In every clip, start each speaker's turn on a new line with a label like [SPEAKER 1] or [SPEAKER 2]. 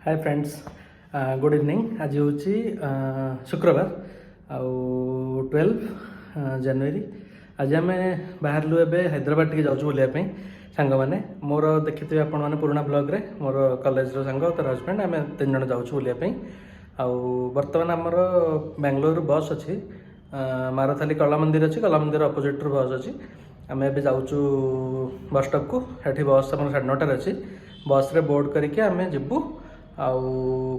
[SPEAKER 1] Hi friends, good evening. आज हूँ शुक्रवार आउ 12 जनवरी। आज आम बाहर हैदराबाद टे जाऊँ बुलायापी सांग मैंने मोर देखिए आपण मैंने पुराना ब्लॉग्रे मोर कॉलेज सांग तार हजबैंड आम 3 जन जाऊँ बुलायापी। आउ बर्तमान आमर बेंगलोर बस अच्छी मारथाली कला मंदिर अच्छी, कला मंदिर अपोजिट बस अच्छी। आम ए जाऊँ बस स्टॉप को, ये बस आम 9:30 अच्छी। बस रे बोर्ड करके आम जीवु आउ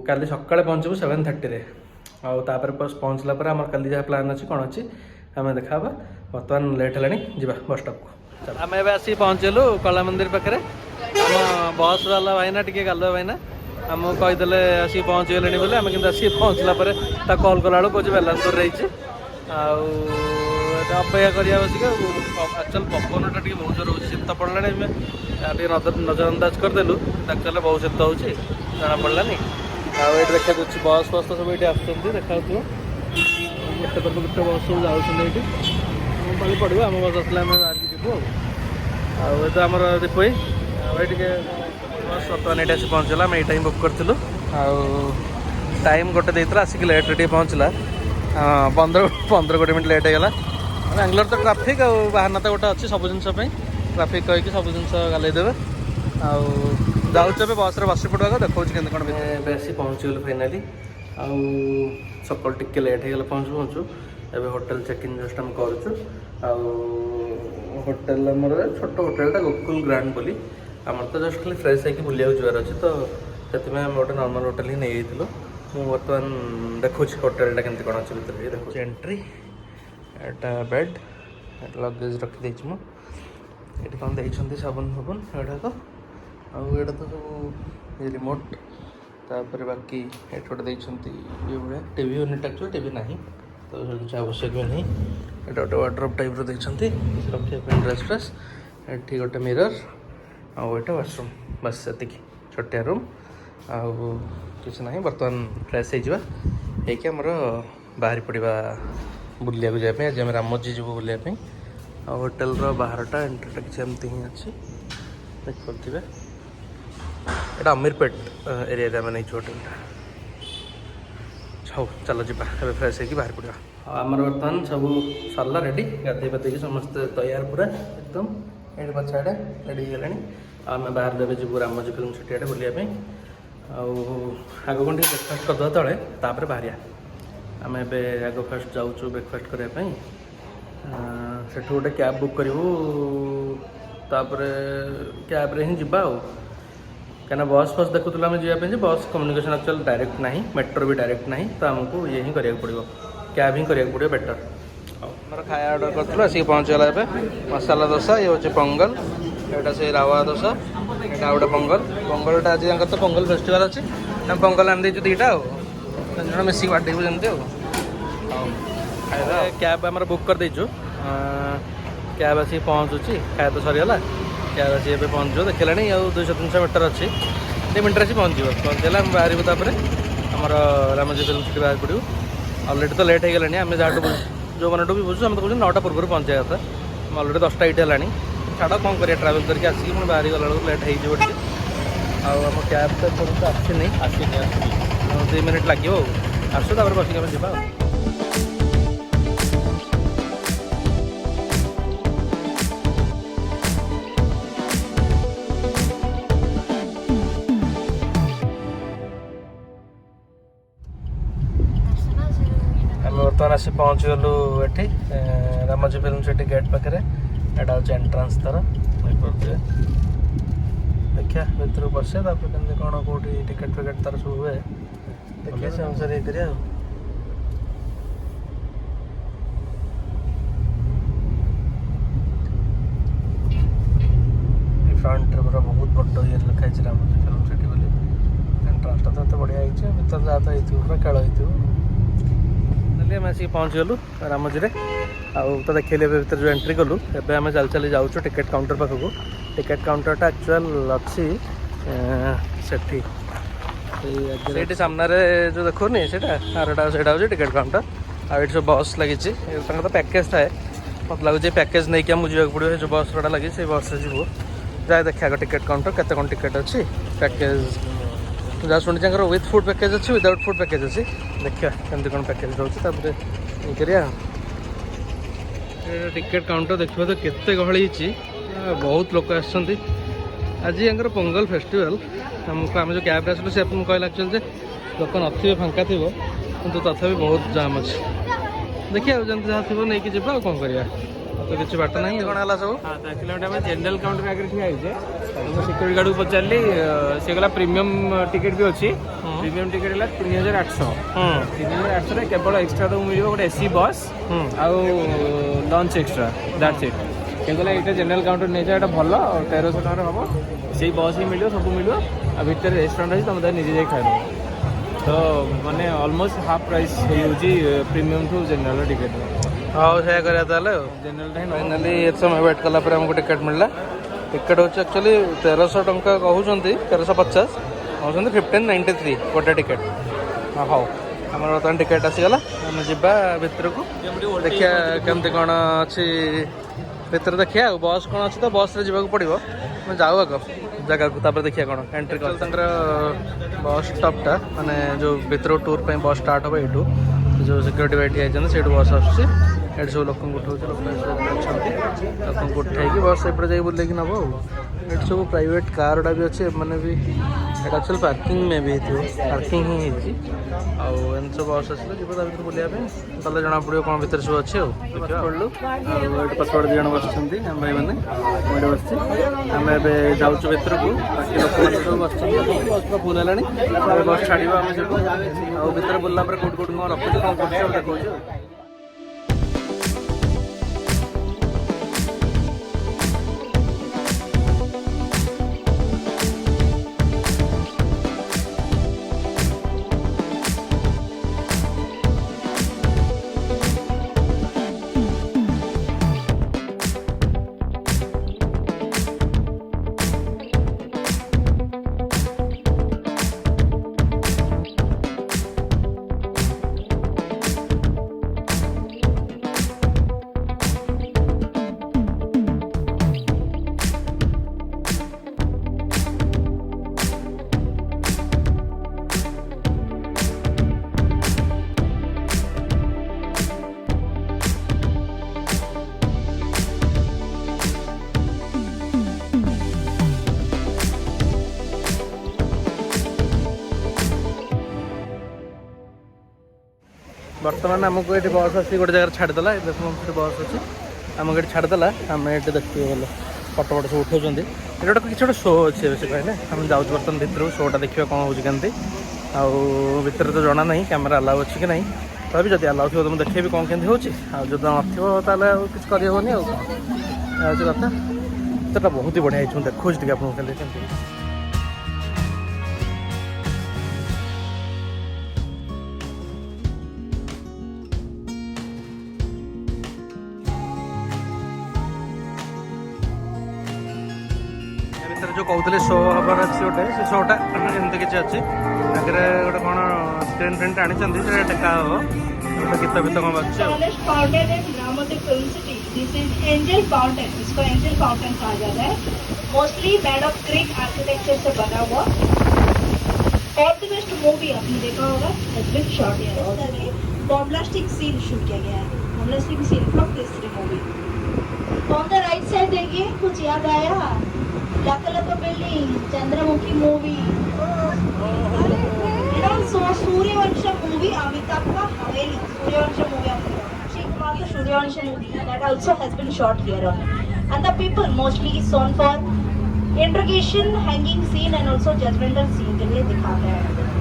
[SPEAKER 1] काली सकाଳେ पहुँचबू 7:30 आउ तापर पहुँचला पर आम काली जहाँ प्लान अच्छी कौन अच्छी आम देखा बर्तमान लेट है जी बस स्टॉप को। आम ए आसी पहुँचलु कला मंदिर पाखे। आम बस वाला भाईना टी गालुआ भाईना आमको कहीदे आसिक पहुँचीगले बोले आम कि आसिक पहुँचला कल कला कौच बेलांपुर रही अपेक्षा करा बसिक। एक्चुअल पवनटा टी बहुत जोर हो शीत पड़ा नजरअंदाज करदेलु एक्चुअली बहुत शीत हो जना पड़ानी। आए देखा बस फस तो सब ये आस देखा गोटे पर गोटे बस सब जाऊँगी पाली पड़ो आम बस आसला आम बाहर जीवु आउ तो आमर दीपई टे बस बर्तमान ये आसी पहुँचला। आम यही बुक करूँ टाइम गोटे देता आसिक लेट टे पहुँचला 15-20 मिनट लेट होगा। बेंगलोर तो ट्राफिक आना तो गोटे अच्छी सब जिनस ट्राफिक कहीकि सब जिन गालईदेवे जाऊँ बस बस पड़ा देखा कौन बेसी पहुँचीगलु फाइनाली। आउ सकाल टिके लेट होगा पहुँचू पहुँचू एवं होटेल चेक इन जस्ट आम करूँ। होटेल आमर छोट होटेलटा गोकुल ग्रांड बोली आमर तो जस्ट खाली फ्रेश होकर बुलिया जबार अच्छे तो से आम गोटे नॉर्मल होटेल ही नहीं बर्तमान देखुँ होटेलटा केमती कौन अच्छे भर ये देखो एंट्री एटा बेड लगेज रखी ये कौन देखते साबुन फाबुन एटाक आउटा तो सब रिमोट तापर बाकी ये गोटे देखते ये भाया टीवी यूनिट एक्चुअली टीवी ना तो कुछ आवश्यक भी नहीं। ये गोटे वार्डरोब टाइप देखते रखा ड्रेस फ्रेस ये गोटे मिरर आउटा वाशरूम बस से छोटिया रूम आउ किसी ना बर्तमान फ्रेश होमर बाहरी पड़ा बुलिया जावाई। आज आम रामोजी जीव बुलायापी होटेल बाहरटा एंट्रीटा किसी एमती ही अच्छी देखिए ये अमीरपेट एरिया आम नहीं होटेलटा। हाँ चलो जी फ्रेश होगी बाहर पड़ा आमर बर्तमान सब सरला रेडी गाधे पाधे समस्त तैयार पूरा एकदम ये पछाड़े रेडी होगा। आम बाहर देवे जीव रामोजी फिल्म सिटी आड़े बुलायापी आग कौन ब्रेकफास्ट करदे तले तापर बाहरिया आम ए आग फास्ट जाऊँ ब्रेकफास्ट करने से गोटे कैब बुक करूँ तापर कैब्रे ही जावा कहीं बस फस देखुला आम जावाई बस कम्युनिकेशन एक्चुअल डायरेक्ट ना मेट्रो भी डायरेक्ट ना तो आमको ये ही करा पड़ो कैब ही करा पड़ो बेटर। आमर खाया ऑर्डर करूँ आसिक पहुँचला ए मसाला डोसा ये हूँ पोंगल एटा से रावा डोसा यहाँ गोटे पोंगल पोंगलटा आज तो पोंगल फेस्टिवल अच्छे आम पोंगल आनी देचु दुईटा जन मिसिक बाटेबू जमी कैब आम बुक कर देचु कैब आसिक पहुँचुची खाया तो सरीगला कैब आसिक ए पहुँचो देखला 200-300 मीटर अच्छी 2 मिनट आसी पहुँचला आम बाहर तापर आमर रामोजी फिल्म सिटी बाहर पड़ू अलरेडी तो लेट हो गला आम जहाँ जो मन भी बुझु आम तो कहते 9टा पूर्व पहुँचा था अलरेडी 10टा इट है छाड़ कौन कर ट्रावेल करके आसिक पुणी बाहरी गला लेट हो आम कैब तो आसी नहीं 2 मिनट लगे आसु तापर बसिक आम जा। बर्तमान आसी पहुँचीगलु ये रामोजी फिल्म सिटी गेट पाखे एटा हूँ एंट्रांस तार देखिए भर बसे कौन कौटी टिकेट फिकेट तार सब हुए देखिए से अनुसार ये करिया फ्रंट पूरा बहुत बड़ ये लिखाई रामोजी फिल्म सिटी बोली एंट्रांसटा तो बढ़िया होती भर जहाँ तो पूरा खेल हो आम आसिक पहुँचीगलु रामोजी आउ तो देखिए भर जो एंट्री कलु एवं आम चल चली जाऊँ टिकेट काउंटर पाखक टिकेट काउंटरटा एक्चुअल अच्छी से सामने जो देखोनी से हूँ टिकेट काउंटर आठ सब बस लगी तो पैकेज थाए मत लगुच पैकेज नहीं आमको जावाक पड़ो जो बस गुड़ा लगी से बस से जीव जाए देखा टिकेट काउंटर केते कौन टिकेट अच्छी पैकेज जहाँ शुणी विथ फुड पैकेज अच्छी विदाउट फुड पैकेज अच्छी देखिए केमती कौन पैकेज रोचे करिया टिकेट काउंटर देखिए तो केते गहली बहुत लोक आसछन्ति आज यहाँ पोंगल फेस्टिवल हमको आम जो कैब आसलु से कहला एक्चुअली लोक नथिबे फांका थी किंतु तथापि बहुत जाम अच्छे देखिए जमी जहाँ थी नहीं जी कौन करिया तो किसी बाट ना कौन है सब
[SPEAKER 2] हाँ तो एक्चुअली आम जनरल काउंटर आगे ठिया होचे सिक्योरिटी गार्ड को पचारि सी कहला प्रीमियम टिकेट भी अच्छी प्रीमियम टिकेट है 3800 3800 केवल एक्सट्रा तो मिल गोटे एसी बस आउ लंच एक्सट्रा दैट्स इट कहला ये जनरल काउंटर नहीं जाए भल 1300 टकर हम से बस ही मिल सब मिल भितर रेस्टोरेंट अच्छी तुम निजे जाए खाए तो माने almost half price premium to general ticket
[SPEAKER 1] हाँ से
[SPEAKER 2] जनरल
[SPEAKER 1] फाइनाली एत समय वेट कला आमको टिकेट मिलला टिकेट हूँ एक्चुअली 1300 टंका कहते 1350 कहते 1593 गोटे टिकेट हाँ हाँ आम बर्तमान टिकेट आसीगला आम जा भितर को देखिया केमती कौन अच्छी भितर देखिया बस कौन अच्छी तो बस रे जावाक पड़ो जाऊ आग जगह को तापर देखिया कौन एंट्री कर बस स्टॉपटा माने जो भितर टूर पे बस स्टार्ट हो यू जो सिक्योरिटी भाई ठिया से बस आसूँ ये सब लोक उठाऊँ लोक उठाई बस एपटे जाए बुले नब ये सब प्राइवेट कार गुड़ा भी अच्छे मैंने भी एक्चुअल पार्किंग में भी पार्किंग ही आम सब बस आस जी बुलाया कले जना पड़ो कौन भर सब अच्छे पड़ू पछपड़ दी जन बस भाई मैंने मुझे बस आम जाऊँ भर को बाकी लोक सब बस बस फुल है बस छाड़ आम सब भर बुला कौट कौट कौन रखुच्छे कौन कर देखा बर्तमान आमको ये बस आसी गोटे जगह छाड़देला देख बस अच्छी आमको ये छाड़देला आम ये देखिए गले फटो फट सब उठाऊँ ये गोटे किसी गोटे शो अच्छे से कहले आम जाऊँ बर्तमान भितर शोटा देखिए कौन हो कमी आर तो जना ना कैमेरा अलाउ अच्छी कि ना तभी जब अलाउ थी तो मुझे देखी कौन केमती हो ना किसी करहनी कौन कथा तो बहुत ही बढ़िया देखो आपको खाली जो कहते शो हबार अच्छी गोटे से शोटा एमती किसी अच्छी आगे गोटे कौन स्क्रीन फ्रेंट आनी टेका हम गोटे गीत फीत कौन बाजू
[SPEAKER 3] mostly made of Greek architecture से बना हुआ ऑल द बेस्ट मूवी आपने देखा होगा big shot bomblastic scene shoot किया गया है bomblastic scene from this movie on the right side देखिए कुछ याद आया लकलक building Chandramukhi movie Sooryavansham movie Amitabh का हवेली सूर्यवंशम मूवी अक्षय कुमार का Sooryavansham movie that also has been shot here on and the people mostly is known for interrogation hanging scene and also judgmental scene के लिए दिखाते हैं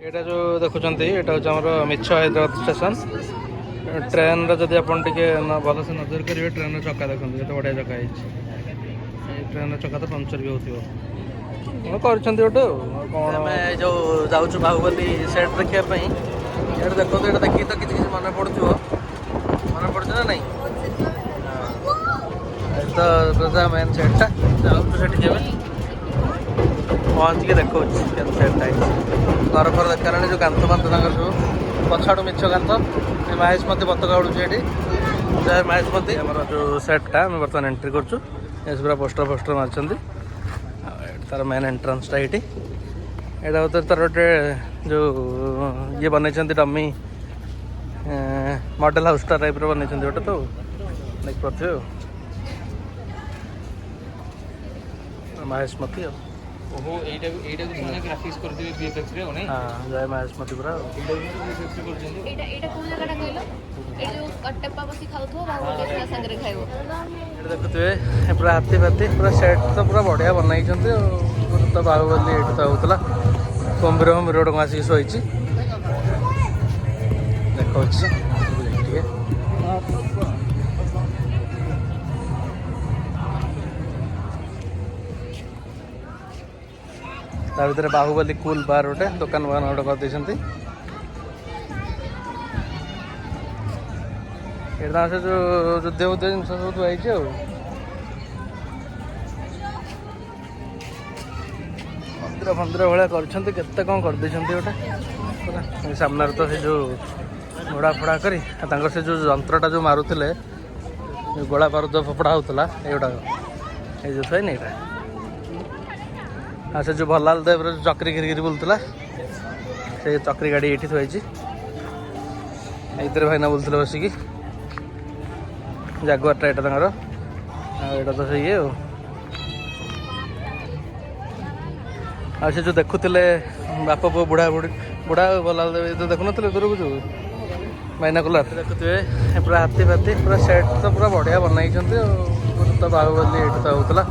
[SPEAKER 1] ଏଇଟା ଯେଉଁ ଦେଖୁଛନ୍ତି ଏଇଟା ହେଉଛି ଆମର ମିଛ ହାଇଦ୍ରାବାଦ ଷ୍ଟେସନ୍। ଟ୍ରେନ୍ର ଯଦି ଆପଣ ଟିକେ ଭଲସେ ନଜର କରିବେ ଟ୍ରେନ୍ର ଚକା ଦେଖନ୍ତୁ କେତେ ବଢ଼ିଆ ଚକା ହେଇଛି। ଏଇ ଟ୍ରେନ୍ର ଚକା ତ ପଙ୍କଚର୍ ବି ହେଉଥିବ କ'ଣ କରିଛନ୍ତି ଗୋଟେ ଆଉ କ'ଣ। ଆମେ ଯେଉଁ ଯାଉଛୁ ବାହୁବଲି ସେଟ୍ ଦେଖିବା ପାଇଁ ଏଇଟା ଦେଖନ୍ତୁ ଏଇଟା ଦେଖିକି ତ କିଛି କିଛି ମନେ ପଡ଼ୁଥିବ। ମନେ ପଡ଼ୁଛି ନା ନାଇଁ? ତ ମେନ୍ ସେଟ୍ଟା ଯାଉଛୁ ସେଠିକି ଏବେ ପହଞ୍ଚିକି ଦେଖାଉଛି କେତେ ସେଟ୍ଟା ହେଇଛି। ଘର ଫର ଦେଖାହେଲାଣି ଯେଉଁ କାନ୍ଥ ଫାନ୍ଥ ତାଙ୍କର ସବୁ ପଛଆଡ଼ୁ ମିଛ କାନ୍ଥ। ମାହେଶମତି ପତାକା ଉଡ଼ୁଛି ଏଠି ଜୟ ମାହେଶମତି। ଆମର ଯେଉଁ ସେଟ୍ଟା ଆମେ ବର୍ତ୍ତମାନ ଏଣ୍ଟ୍ରି କରୁଛୁ। ଏ ପୁରା ପୋଷ୍ଟର ମାରିଛନ୍ତି। ଆଉ ଏଠି ତାର ମେନ୍ ଏଣ୍ଟ୍ରାନ୍ସଟା ଏଇଠି। ଏଇଟା ଭିତରେ ତାର ଗୋଟେ ଯେଉଁ ଇଏ ବନେଇଛନ୍ତି ଡମି ମଡ଼େଲ୍ ହାଉସ୍ଟା ଟାଇପ୍ର ବନେଇଛନ୍ତି ଗୋଟେ ତ ଦେଖିପାରୁଥିବେ ଆଉ ମାହେଶମତି ଆଉ।
[SPEAKER 2] ଓହୋ ଏଇଟାକୁ ସେମାନେ ଗ୍ରାଫିକ୍ସ କରିଥିବେ ଭିଏଫଏକ୍ସ ରେ ନାଇଁ?
[SPEAKER 1] ହଁ ଜୟ ମାହେଶମତି ପୁରା ଆଉ।
[SPEAKER 2] ଏଇଟାକୁ ଭିଏଫଏକ୍ସ ରେ କରିଛନ୍ତି।
[SPEAKER 4] ଏଇଟା କୋଉ ଜାଗାଟା କହିଲ? ଏଇ ଯୋଉ କଟପ୍ପା ବସି ଖାଉଥିବ ବାହୁବଲି ତା ସାଙ୍ଗରେ ଖାଇବ।
[SPEAKER 1] ଏଠି ଦେଖୁଥିବେ ପୁରା ହାତୀ ଫାତୀ ପୁରା ସେଟ୍ ତ ପୁରା ବଢ଼ିଆ ବନେଇଛନ୍ତି ଆଉ। ତ ବାହୁବଲି ଏଇଠି ତ ହେଉଥିଲା। କୁମ୍ଭୀର ଗୋଟେ ଆସିକି ଶୋଇଛି ଦେଖାଉଛି ଟିକେ। ତା ଭିତରେ ବାହୁବଲି କୁଲ୍ ବାର୍ ଗୋଟେ ଦୋକାନ ଗୋଟେ କରିଦେଇଛନ୍ତି। ଏଇଟା ସେ ଯେଉଁ ଯୁଦ୍ଧ ଜିନିଷ ସବୁ ଥୁଆ ହେଇଛି ଆଉ। ମନ୍ଦିର ଭଳିଆ କରିଛନ୍ତି କେତେ କ'ଣ କରିଦେଇଛନ୍ତି ଗୋଟେ ପୁରା। ଏ ସାମ୍ନାରେ ତ ସେ ଯେଉଁ ଘୋଡ଼ା ଫୋଡ଼ା କରି ତାଙ୍କର ସେ ଯେଉଁ ଯନ୍ତ୍ରଟା ଯେଉଁ ମାରୁଥିଲେ ଯେଉଁ ଗୋଳା ବାରୁଦ ଫୋପଡ଼ା ହେଉଥିଲା ଏଇଗୁଡ଼ାକ ଏଇ ଯେଉଁ ଥାଏ ନି ଏଇଟା। ଆଉ ସେ ଯେଉଁ ଭଲାଲ ଦେବର ଚକ୍ରି ଘିରିକିରି ବୁଲୁଥିଲା ସେ ଚକ୍ରି ଗାଡ଼ି ଏଇଠି ଥୁଆଇଛି। ଏଇଥିରେ ଭାଇନା ବୁଲୁଥିଲେ ବସିକି। ଜାଗୁଆରଟା ଏଇଟା ତାଙ୍କର। ଆଉ ଏଇଟା ତ ସେ ଇଏ ଆଉ ସେ ଯେଉଁ ଦେଖୁଥିଲେ ବାପ ପୁଅ ବୁଢ଼ା ଭଲାଲ ଦେବ ଏ ତ ଦେଖୁନଥିଲେ ଦୂରକୁ ଯେଉଁ ବାଇନାକୁଲାର ଦେଖୁଥିବେ ପୁରା ହାତୀ ଫାତୀ ପୁରା ସେଟ୍ ତ ପୁରା ବଢ଼ିଆ ବନେଇଛନ୍ତି ଆଉ। ତ ବାହୁବଲି ଏଇଠି ତ ହେଉଥିଲା।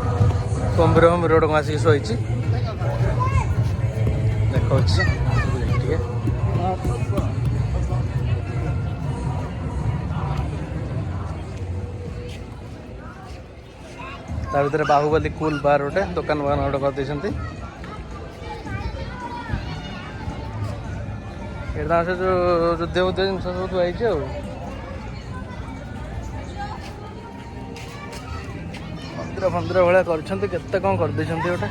[SPEAKER 1] କୁମ୍ଭୀର ଗୋଟେ ଆସିକି ଶୋଇଛି ଦେଖାଉଛି ଟିକେ। ତା ଭିତରେ ବାହୁବଲି କୁଲ୍ ବାର୍ ଗୋଟେ ଦୋକାନ ଗୋଟେ କରିଦେଇଛନ୍ତି। ଏଇଟା ସେ ଯେଉଁ ଯୁଦ୍ଧ ଜିନିଷ ସବୁ ଥୁଆ ହେଇଛି ଆଉ। ମନ୍ଦିର ଭଳିଆ କରିଛନ୍ତି କେତେ କ'ଣ କରିଦେଇଛନ୍ତି ଗୋଟେ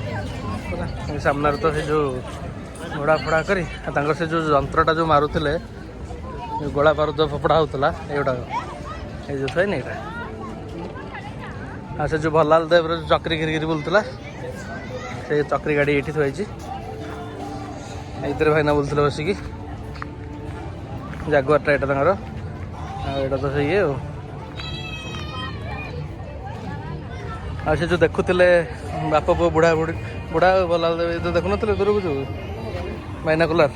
[SPEAKER 1] ପୁରା। ଏ ସାମ୍ନାରେ ତ ସେ ଯେଉଁ ଘୋଡ଼ା ଫୋଡ଼ା କରି ତାଙ୍କର ସେ ଯେଉଁ ଯନ୍ତ୍ରଟା ଯେଉଁ ମାରୁଥିଲେ ଯେଉଁ ଗୋଳା ବାରୁଦ ଫୋପଡ଼ା ହେଉଥିଲା ଏଇଗୁଡ଼ାକ ଏଇ ଯେଉଁ ଥାଏ ନି ଏଇଟା। ଆଉ ସେ ଯେଉଁ ଭଲାଲ ଦେବର ଚକ୍ରି ଘିରିକିରି ବୁଲୁଥିଲା ସେ ଚକ୍ରି ଗାଡ଼ି ଏଇଠି ଥୁଆଇଛି। ଏଇଥିରେ ଭାଇନା ବୁଲୁଥିଲେ ବସିକି। ଜାଗୁଆରଟା ଏଇଟା ତାଙ୍କର। ଆଉ ଏଇଟା ତ ସେ ଇଏ ଆଉ ସେ ଯେଉଁ ଦେଖୁଥିଲେ ବାପ ପୁଅ ବୁଢ଼ା ଭଲାଲ ଦେବ ଏ ତ ଦେଖୁନଥିଲେ ଦୂରକୁ ଯେଉଁ ବାଇନାକୁଲାର।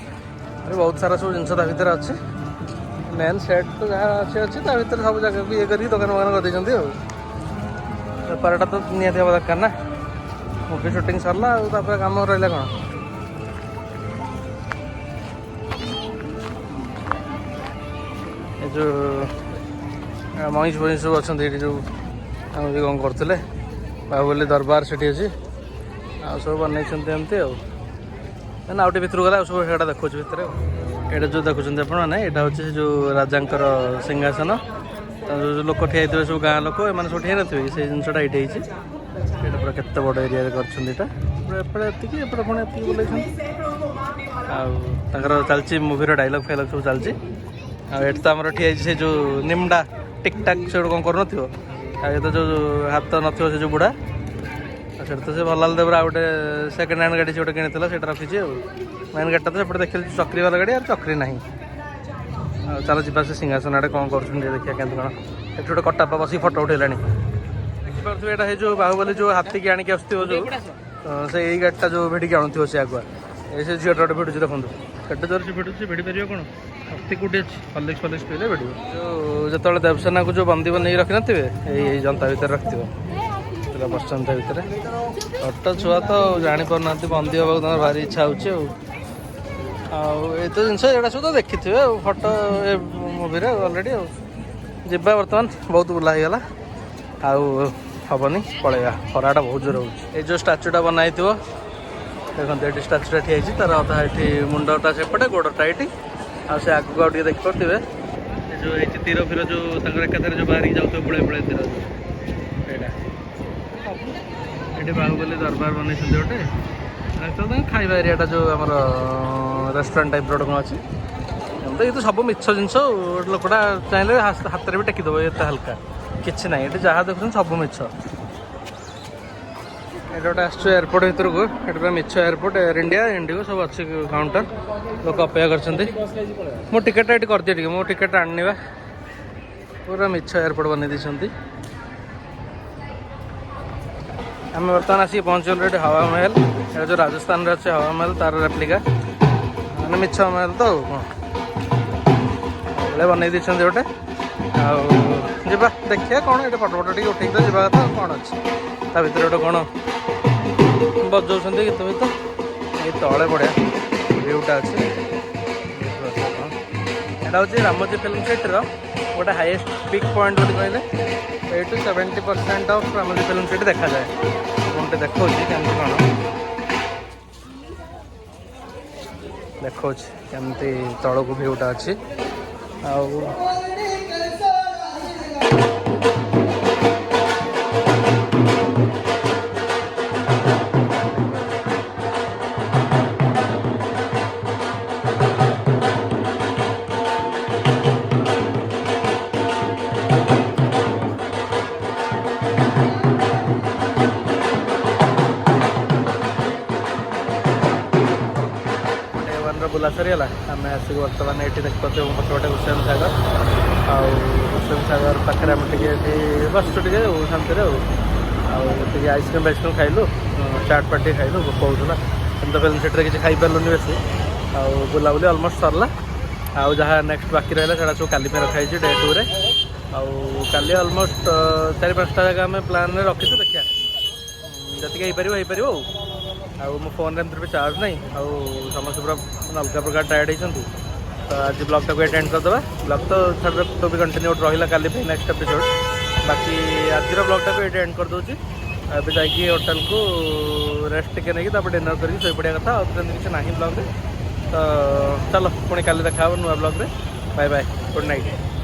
[SPEAKER 1] ବହୁତ ସାରା ସବୁ ଜିନିଷ ତା ଭିତରେ ଅଛି। ମେନ୍ ସେଟ୍ ତ ଯାହା ଅଛି ତା ଭିତରେ ସବୁ ଜାଗାକୁ ଇଏ କରିକି ଦୋକାନ କରିଦେଇଛନ୍ତି ଆଉ। ବେପାରଟା ତ ନିହାତି ହେବା ଦରକାର ନା। ମୁଭି ସୁଟିଂ ସରିଲା ଆଉ ତାପରେ କାମ ରହିଲା କ'ଣ। ଏ ଯେଉଁ ମହିଷ ସବୁ ଅଛନ୍ତି ଏଠି ଯେଉଁ ଆମେ ବି କ'ଣ କରୁଥିଲେ। ବାହୁବଲି ଦରବାର ସେଠି ଅଛି ଆଉ ସବୁ ବନେଇଛନ୍ତି ଏମିତି ଆଉ। ଆଉ ଟିକେ ଭିତରକୁ ଗଲେ ଆଉ ସବୁ ସେଇଟା ଦେଖାଉଛି ଭିତରେ ଆଉ। ଏଇଟା ଯେଉଁ ଦେଖୁଛନ୍ତି ଆପଣମାନେ ଏଇଟା ହେଉଛି ସେ ଯେଉଁ ରାଜାଙ୍କର ସିଂହାସନ। ଯେଉଁ ଲୋକ ଠିଆ ହେଇଥିବେ ସବୁ ଗାଁ ଲୋକ ଏମାନେ ସବୁ ଠିଆ ନଥିବେ ସେଇ ଜିନିଷଟା ଏଇଠି ହେଇଛି। ଏଇଟା ପୁରା କେତେ ବଡ଼ ଏରିଆରେ କରିଛନ୍ତି ଏଇଟା। ପୁରା ଏପଟେ ଏତିକି ଏପଟେ ପୁଣି ଏତିକି ବୁଲେଇଛନ୍ତି। ଆଉ ତାଙ୍କର ଚାଲିଛି ମୁଭିର ଡାଇଲଗ୍ ଫାଇଲଗ୍ ସବୁ ଚାଲିଛି। ଆଉ ଏଠି ତ ଆମର ଠିଆ ହେଇଛି ସେ ଯେଉଁ ନିମ୍ଡ଼ା ଟିକ୍ ଟାକ୍ ସେଗୁଡ଼ା କ'ଣ କରୁନଥିବ। ଆଉ ଏ ତ ଯେଉଁ ହାତ ନଥିବ ସେ ଯେଉଁ ବୁଢ଼ା ଆଉ ସେଠି ତ ସେ ଭଲାଲ ଦେବର ଆଉ ଗୋଟେ ସେକେଣ୍ଡ ହ୍ୟାଣ୍ଡ ଗାଡ଼ି ସେ ଗୋଟେ କିଣିଥିଲା ସେଇଟା ରଖିଛି ଆଉ। ମେନ୍ ଗାଡ଼ିଟା ତ ସେପଟେ ଦେଖିଲି ଚକ୍ରିବାଲା ଗାଡ଼ି ଆଉ ଚକ୍ରି ନାହିଁ। ଆଉ ଚାଲ ଯିବା ସେ ସିଂହାସନ ଆଡ଼େ କ'ଣ କରୁଛନ୍ତି ଦେଖିବା କେମିତି କ'ଣ। ଏଠି ଗୋଟେ କଟାପା ବସିକି ଫଟୋ ଉଠେଇଲାଣି। ଦେଖିପାରୁଥିବେ ଏଇଟା ସେଇ ଯେଉଁ ବାହୁବଲି ଯେଉଁ ହାତୀକି ଆଣିକି ଆସୁଥିବ ଯେଉଁ ସେ ଏଇ ଗାଡ଼ିଟା ଯେଉଁ ଭିଡ଼ିକି ଆଣୁଥିବ ସେ ଆଗୁଆ। ଏଇ ସେ ଝିଅଟା ଗୋଟେ ଭିଡ଼ୁଛି ଦେଖନ୍ତୁ କେତେ ଜୋର ସେ ଭିଡ଼ୁଛି। ଭିଡ଼ି ପାରିବ କ'ଣ ହାତୀ କେଉଁଠି ଅଛି। ଫଲିକ୍ସ ପିଇଲେ ଭିଡ଼ିବ। ଯେଉଁ ଯେତେବେଳେ ଦେବସେନାକୁ ଯେଉଁ ବନ୍ଦୀ ବନେଇକି ରଖିନଥିବେ ଏଇ ଜନ୍ତା ଭିତରେ ରଖିଥିବ। ସେଟା ବସିଛନ୍ତି ତା ଭିତରେ। ଛୋଟ ଛୁଆ ତ ଜାଣିପାରୁନାହାନ୍ତି ବନ୍ଦୀ ହେବାକୁ ତାଙ୍କର ଭାରି ଇଚ୍ଛା ହେଉଛି ଆଉ। ये तो जिन सब तो देखी थे फोटो ए मूवी अलरेडी जीवा बर्तमान बहुत बुला गला आबनी पलैया खराटा बहुत जोर हो जो स्टाच्यूटा बनाई देखते ये स्टाच्यूटा ठिया तार अधा ये मुंडटा सेपटे गोड़टा ये आगे आगे देखिपे जो तीर फिर जो एकाथर जो बाहर जाऊे बुले बुले तीर ये बाहुबली दरबार बनई गोटे खाଇବା एरियाटा जो आम रेस्टोरेंट टाइप कौन अच्छी ये तो सब मिछ जिनस लोकटा चाहिए हाथ में भी टेकीदेव ये हल्का किसी ना ये जहाँ देखुन सब मिछ ये गोटे आस एयरपोर्ट भर को ये पूरा मिछ एयरपोर्ट एयर इंडिया इंडिगो सब अच्छी काउंटर लोक अपेक्षा कर मो टिकेट ये कर दिए मो टिकेट आनी पूरा मिछ एयरपोर्ट बन दी आम बर्तमान आसिक पहुँचल ये हवा महल ये जो राजस्थान अच्छे हवा महल तार रेप्लिका मैंने मिछ महल तो बन दी गोटे आवा देखिए कौन ये फटो फटो टे उठे तो जावा कथा कौन अच्छे ता भर गोटे कौन बजाऊँ गीत गीत ये तले बढ़िया भ्यूटा अच्छे यहाँ हूँ रामोजी फिल्म सिटी गोटे हाईएस्ट पिक पॉइंट बोली कहले 70% ऑफ रामोजी फिल्म सिटी देखा जाए मुझे देखा कमी देखा कमी तलक भ्यूटा अच्छी बुला सरीगला आम आसिक बर्तमान ये देखते पछपटे हुसैन सागर हुसैन सागर पाखे आम बसचु टे शांति टे आइसक्रीम फाइसक्रीम खाइलु चाट पार्टी खाइलु भोक होता तो फिल्म सिटी किसी खाई पार्लुनि बेसी बुलाबुली अलमोस्ट सरला जहाँ नेक्स्ट बाकी रहा है सब काली रखाई डे 2 रे काली अलमोस्ट 4-5टा जगह आम प्लान रखी देखिए जी हो मो फोन भी चार्ज नहीं समस्त पूरा अलग प्रकार टायर्ड होती तो आज ब्लॉग टाक एंड करदे ब्लॉग तो छाड़ तो भी कंटिन्यू रहा काली नेक्स्ट एपिसोड बाकी आज ब्लॉग टाक ये एंड कर दूसरी अब जाकि होटेल को रेस्ट टिके नहीं डिनर करके शो पड़ा कथा किसी ना ब्लॉग तो चलो पुणी काली देखा नुआ ब्लॉग रे बाय बाय गुड नाइट।